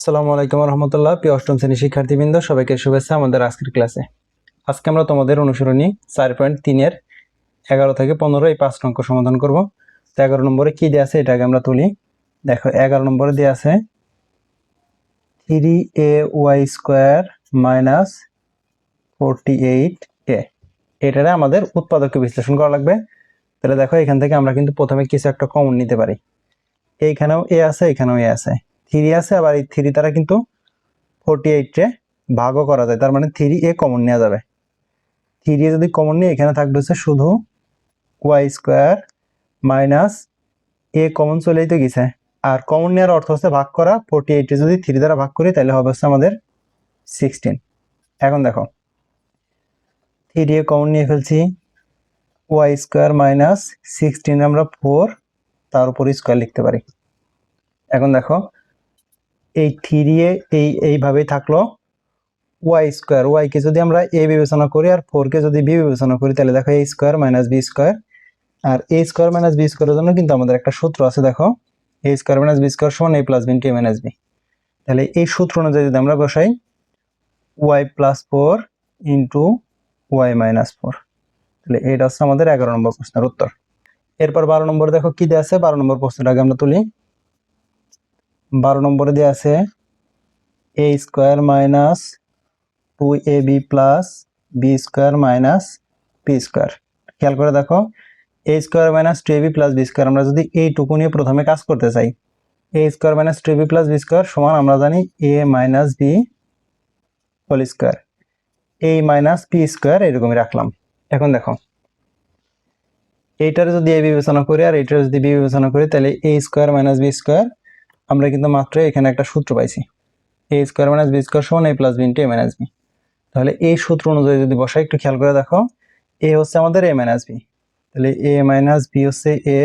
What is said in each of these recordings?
আসসালামু আলাইকুম রহমতুল্লাহ। প্রিয় অষ্টম শ্রেণীর শিক্ষার্থীবৃন্দ, সবাইকে শুভেচ্ছা আমাদের আজকের ক্লাসে। আজকে আমরা তোমাদের অনুসরণী 4.3-এর 11 থেকে 15 এই 5 অঙ্ক সমাধান করব। তো 11 নম্বরে কি দেওয়া আছে এটা আগে আমরা তুলি। দেখো 11 নম্বরে দেওয়া আছে 3ay² মাইনাস 48a। এটারে আমাদের উৎপাদককে বিশ্লেষণ করা লাগবে। তাহলে দেখো এখান থেকে আমরা কিন্তু প্রথমে কিছু একটা কমন নিতে পারি। এইখানেও এ আছে, এখানেও এ আছে, 3 আছে, আবার এই 3 দ্বারা কিন্তু 48-কে ভাগও করা যায়, তার মানে 3a কমন নেওয়া যাবে। 3a যদি কমন নিই এখানে থাকবে হচ্ছে শুধু y² মাইনাস a কমন চলেই তো গেছে, আর কমন নেওয়ার অর্থ হচ্ছে ভাগ করা। 48 যদি 3 দ্বারা ভাগ করি তাহলে হবে হচ্ছে আমাদের 16। এখন দেখো 3a কমন নিয়ে ফেলছি, y² মাইনাস 16 আমরা 4 তার উপর স্কোয়ার লিখতে পারি। এখন দেখো এই 3a এইভাবেই থাকলো। y² y কে যদি আমরা a বিবেচনা করি আর 4 কে যদি b বিবেচনা করি তাহলে দেখো a² মাইনাস b², আর a² মাইনাস b² এর জন্য কিন্তু আমাদের একটা সূত্র আছে। দেখো a² মাইনাস b² সমান a plus b into a minus b। তাহলে এই সূত্র অনুযায়ী যদি আমরা বসাই y plus 4 into y minus 4, তাহলে এটা হচ্ছে আমাদের 11 নম্বর প্রশ্নের উত্তর। এরপর 12 নম্বর দেখো কি দেওয়া আছে। 12 নম্বর প্রশ্নটা আগে আমরা তুলি। 12 নম্বরে দেওয়া আছে a² minus 2ab plus b² minus p²। খেয়াল করে দেখো a² minus 2ab plus b² আমরা যদি এইটুকু নিয়ে প্রথমে কাজ করতে চাই, a² minus 2ab plus b² সমান আমরা জানি a minus b whole square, a minus p² এরকমই রাখলাম। এখন দেখো এইটার যদি a বিবেচনা করি আর এইটার যদি b বিবেচনা করি তাহলে a² মাইনাস b² আমরা কিন্তু মাত্র এখানে একটা সূত্র পাইছি, a² মাইনাস b² সমান a plus b into a minus b। তাহলে এই সূত্র অনুযায়ী যদি বসাই, একটু খেয়াল করে দেখো a হচ্ছে আমাদের a মাইনাস b, তাহলে a মাইনাস b হচ্ছে a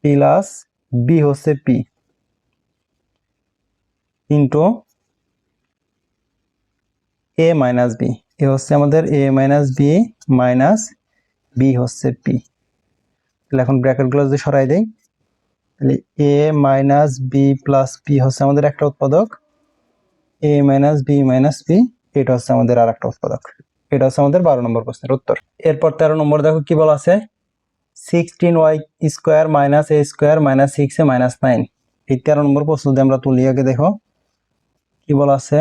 প্লাস b হচ্ছে p into a minus b। এ হচ্ছে আমাদের a minus b minus b হচ্ছে p। তাহলে এখন ব্র্যাকেটগুলো যদি সরাই দেই তাহলে a minus b plus p হচ্ছে আমাদের একটা উৎপাদক, a minus b minus p এটা হচ্ছে আমাদের আর একটা উৎপাদক। এটা হচ্ছে আমাদের 12 নম্বর প্রশ্নের উত্তর। এরপর 13 নম্বর দেখো কি বলা আছে 16y² minus a² minus 6a minus 9। এই 13 নম্বর প্রশ্ন যদি আমরা তুলি আগে দেখো কি বলা আছে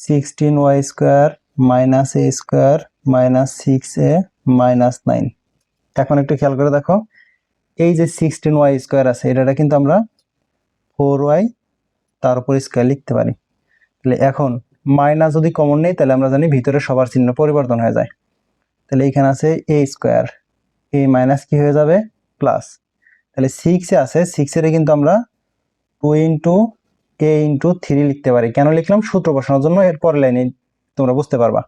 16y² minus a² minus 6a minus 9। এখন একটু খেয়াল করে দেখো এই যে 16y² আছে এটা কিন্তু আমরা 4y তার উপর স্কোয়ার লিখতে পারি। তাহলে এখন মাইনাস যদি কমন নেই তাহলে আমরা জানি ভিতরে সবার চিহ্ন পরিবর্তন হয়ে যায়। তাহলে এখানে আছে a², a মাইনাস কি হয়ে যাবে প্লাস, তাহলে 6 এ আছে 6 এর কিন্তু আমরা 2 ইন্টু a ইন্টু 3 লিখতে পারি। কেন লিখলাম সূত্র বসানোর জন্য, এর পরের লাইনে তোমরা বুঝতে পারবা।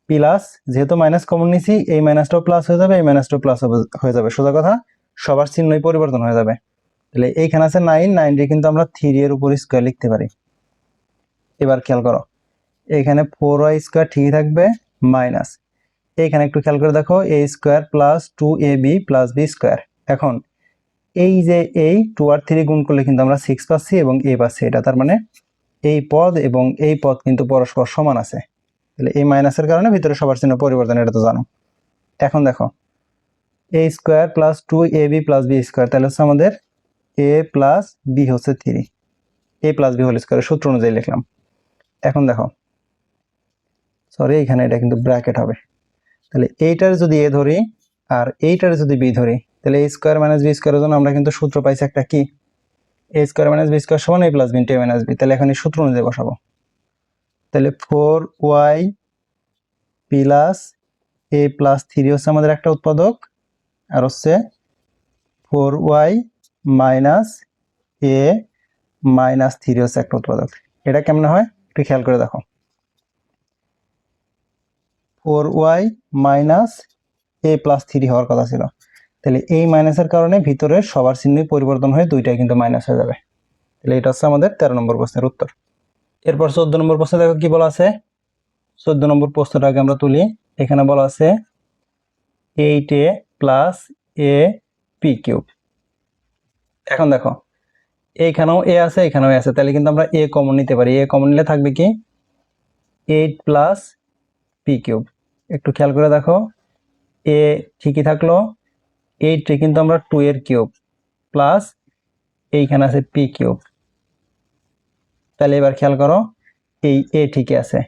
প্লাস যেহেতু মাইনাস কমন নিছি এই মাইনাসটাও প্লাস হয়ে যাবে, এই মাইনাসটাও প্লাস হয়ে যাবে, সোজা কথা সবার চিহ্নই পরিবর্তন হয়ে যাবে। তাহলে এইখানে আছে 9, 9 রে কিন্তু আমরা 3 এর উপর স্কোয়ার লিখতে পারি। এবার খেয়াল করো এখানে 4y² ঠিকই থাকবে মাইনাস, এইখানে একটু খেয়াল করে দেখো a² plus 2ab plus b²। এখন এই যে এই 2 আর 3 গুণ করলে কিন্তু আমরা 6 পাচ্ছি এবং a পাচ্ছি, এটা তার মানে এই পদ এবং এই পদ কিন্তু পরস্পর সমান আছে। তাহলে এই মাইনাসের কারণে ভিতরে সবার চিহ্ন পরিবর্তন, এটা তো জানো। এখন দেখো a² plus 2ab plus b², তাহলে হচ্ছে আমাদের a প্লাস b হচ্ছে 3, a plus b whole square সূত্র অনুযায়ী লিখলাম। এখন দেখো সরি এখানে এটা কিন্তু ব্র্যাকেট হবে, তাহলে এইটার যদি a ধরি আর এইটার যদি b ধরি তাহলে a² মাইনাস b² এর জন্য আমরা কিন্তু সূত্র পাইছি একটা কি a² মাইনাস b² সমান a plus b into a minus b। তাহলে এখন এই সূত্র অনুযায়ী বসাবো, তাহলে 4y প্লাস a প্লাস 3 হচ্ছে আমাদের একটা উৎপাদক, আর হচ্ছে 4y মাইনাস a মাইনাস 3 হচ্ছে একটা উৎপাদক। এটা কেমনে হয় একটু খেয়াল করে দেখো 4y মাইনাস a প্লাস 3 হওয়ার কথা ছিল, তাহলে এই মাইনাসের কারণে ভিতরে সবার চিহ্নই পরিবর্তন হয়ে দুইটাই কিন্তু মাইনাস হয়ে যাবে। তাহলে এটা হচ্ছে আমাদের 13 নম্বর প্রশ্নের উত্তর। এরপর 14 নম্বর প্রশ্নে দেখো কি বলা আছে। 14 নম্বর প্রশ্নটা আগে আমরা তুলি। এখানে বলা আছে 8a plus a p cube. এখন দেখো এইখানেও এ আছে, এখানেও এ আছে, তাহলে কিন্তু আমরা এ কমন নিতে পারি। এ কমন নিলে থাকবে কি 8 প্লাস পি কিউব। একটু খেয়াল করে দেখো, এ ঠিকই থাকলো, 8 কিন্তু আমরা 2 এর কিউব প্লাস এইখানে আছে পি কিউব। তাহলে এবার খেয়াল করো, এই এ ঠিকই আছে,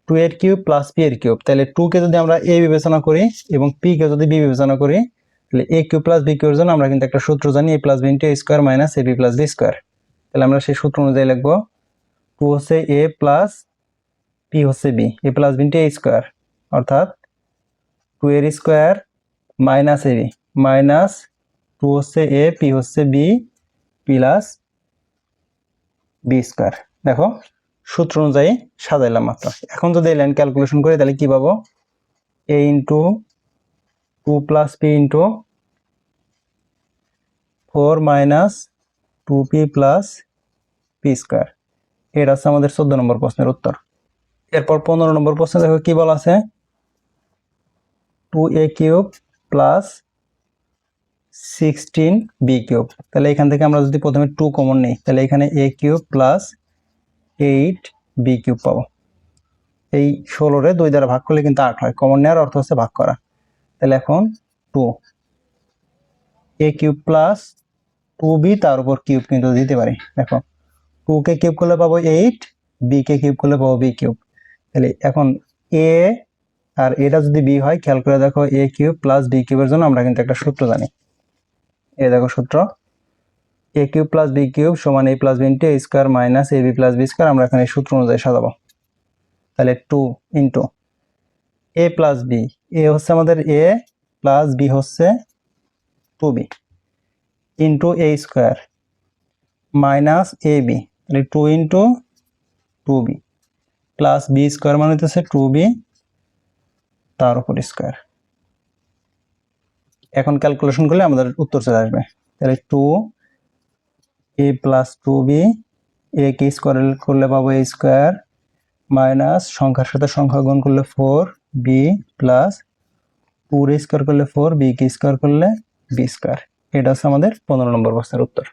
2 এর কিউব প্লাস পি এর কিউব। তাহলে 2 কে যদি আমরা এ বিবেচনা করি এবং পি কে যদি বি বিবেচনা করি, তাহলে এ কিউব প্লাস বি কিউবের জন্য আমরা কিন্তু একটা সূত্র জানি, এ plus B into A square minus A B plus B square. তাহলে আমরা সেই সূত্র অনুযায়ী লিখবো 2 হচ্ছে এ প্লাস পি হচ্ছে বি, এ প্লাস বি ইন্টু এ স্কোয়ার, অর্থাৎ 2 এর square minus A B minus 2 হচ্ছে এ, পি হচ্ছে বি প্লাস বি স্কোয়ার। দেখো সূত্র অনুযায়ী সাজাইলাম মাত্র। এখন যদি এই লাইন ক্যালকুলেশন করি তাহলে কি পাবো, a into 2 plus p into 4 minus 2p plus p square. এটা হচ্ছে আমাদের 14 নম্বর প্রশ্নের উত্তর। এরপর 15 নম্বর প্রশ্নে দেখো কি বলা আছে, 2a cube plus 16b cube. তাহলে এখান থেকে আমরা যদি প্রথমে 2 কমন নিই, তাহলে এখানে a cube plus 8b cube পাবো। এই 16 রে 2 দ্বারা ভাগ করলে কিন্তু 8 হয়, কমন নেওয়ার অর্থ হচ্ছে ভাগ করা। তাহলে এখন 2 a কিউব প্লাস 2b তার উপর কিউব কিন্তু দিতে পারি। দেখো 2 কে কিউব করলে পাবো 8, b কে কিউব করলে পাবো b কিউব। তাহলে এখন a আর এটা যদি b হয়, খেয়াল করে দেখো a কিউব প্লাস b কিউবের জন্য আমরা কিন্তু একটা সূত্র জানি। এই দেখো সূত্র, a cube plus b cube সমান a plus b into a square minus ab plus b square. আমরা এখানে সূত্র অনুযায়ী সাজাবো। তাহলে 2 into a plus b, a হচ্ছে আমাদের a প্লাস b হচ্ছে 2b into a square minus ab, তাহলে 2 into 2b plus b square মানে হচ্ছে 2b তার উপর স্কোয়ার। এখন ক্যালকুলেশন করলে আমাদের উত্তর চলে আসবে। তাহলে 2 a plus 2b, a K square করলে পাবো a স্কোয়ার মাইনাস সংখ্যার সাথে সংখ্যা গুণ করলে 4b প্লাস 2 স্কোয়ার করলে 4, b কে স্কোয়ার করলে b স্কোয়ার। এটা হচ্ছে আমাদের 15 নম্বর প্রশ্নের উত্তর।